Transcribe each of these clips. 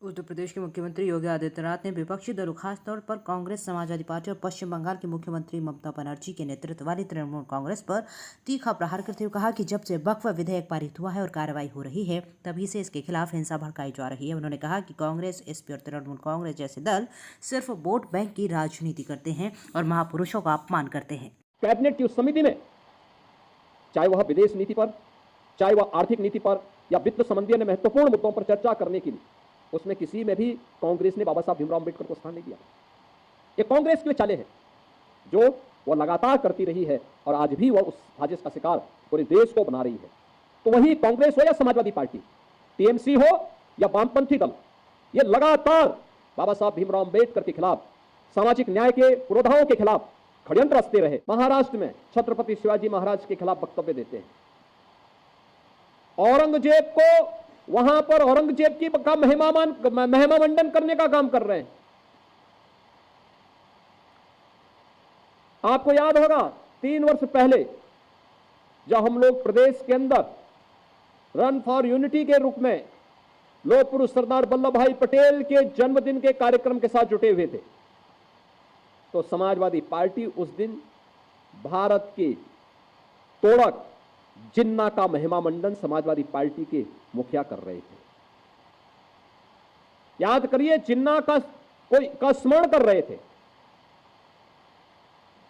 उत्तर प्रदेश के मुख्यमंत्री योगी आदित्यनाथ ने विपक्षी दलों खासतौर पर कांग्रेस, समाजवादी पार्टी और पश्चिम बंगाल की मुख्यमंत्री ममता बनर्जी के नेतृत्व वाली तृणमूल कांग्रेस पर तीखा प्रहार करते हुए कहा कि जब से वक्फ विधेयक पारित हुआ है और कार्रवाई हो रही है तभी से इसके खिलाफ हिंसा भड़काई जा रही है। उन्होंने कहा कि कांग्रेस, एसपी और तृणमूल कांग्रेस जैसे दल सिर्फ वोट बैंक की राजनीति करते हैं और महापुरुषों का अपमान करते हैं। कैबिनेट की उस समिति में चाहे वह विदेश नीति पर, चाहे वह आर्थिक नीति पर या वित्त संबंधी अन्य महत्वपूर्ण मुद्दों पर चर्चा करने के लिए उसमें किसी में भी कांग्रेस ने बाबा साहब भीमराव अम्बेडकर को स्थान नहीं दिया। ये कांग्रेस की चालें हैं जो वह लगातार करती रही है और आज भी वह उस साजिश का शिकार पूरे देश को बना रही है। तो वही कांग्रेस हो या समाजवादी पार्टी, टीएमसी हो या वामपंथी दल, ये लगातार बाबा साहब भीमराव अम्बेडकर के खिलाफ, सामाजिक न्याय के पुरोधाओं के खिलाफ षड्यंत्र रचते रहे। महाराष्ट्र में छत्रपति शिवाजी महाराज के खिलाफ वक्तव्य देते हैं। औरंगजेब को वहां पर औरंगजेब की का महिमा मंडन करने का काम कर रहे हैं। आपको याद होगा 3 वर्ष पहले जब हम लोग प्रदेश के अंदर रन फॉर यूनिटी के रूप में लौह पुरुष सरदार वल्लभ भाई पटेल के जन्मदिन के कार्यक्रम के साथ जुटे हुए थे, तो समाजवादी पार्टी उस दिन भारत की तोड़क जिन्ना का महिमा मंडन समाजवादी पार्टी के मुखिया कर रहे थे। याद करिए, जिन्ना का स्मरण कर रहे थे।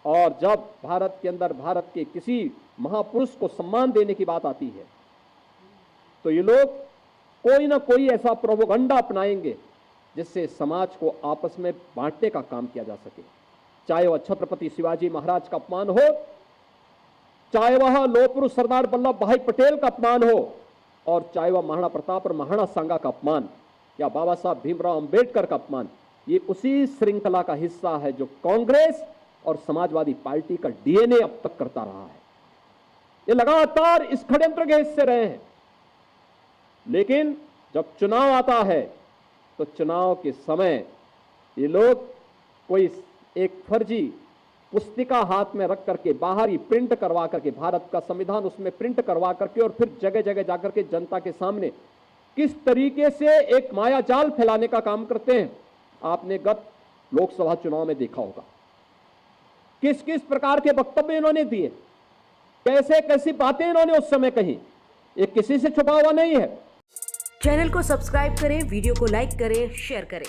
और जब भारत के अंदर भारत के किसी महापुरुष को सम्मान देने की बात आती है तो ये लोग कोई ना कोई ऐसा प्रोपेगेंडा अपनाएंगे जिससे समाज को आपस में बांटने का काम किया जा सके। चाहे वह छत्रपति शिवाजी महाराज का अपमान हो, चाहे वह लौह पुरुष सरदार वल्लभ भाई पटेल का अपमान हो, और चाहे वह महाराणा प्रताप और महाराणा सांगा का अपमान या बाबा साहब भीमराव अंबेडकर का अपमान, ये उसी श्रृंखला का हिस्सा है जो कांग्रेस और समाजवादी पार्टी का डीएनए अब तक करता रहा है। ये लगातार इस षड्यंत्र के हिस्से रहे हैं। लेकिन जब चुनाव आता है तो चुनाव के समय ये लोग कोई एक फर्जी पुस्तिका हाथ में रख करके बाहर ही प्रिंट करवा करके, भारत का संविधान उसमें प्रिंट करवा करके, और फिर जगह जगह जाकर के जनता के सामने किस तरीके से एक माया जाल फैलाने का काम करते हैं, आपने गत लोकसभा चुनाव में देखा होगा। किस किस प्रकार के वक्तव्य इन्होंने दिए, कैसे कैसी बातें इन्होंने उस समय कही, ये किसी से छुपा हुआ नहीं है। चैनल को सब्सक्राइब करें, वीडियो को लाइक करें, शेयर करें।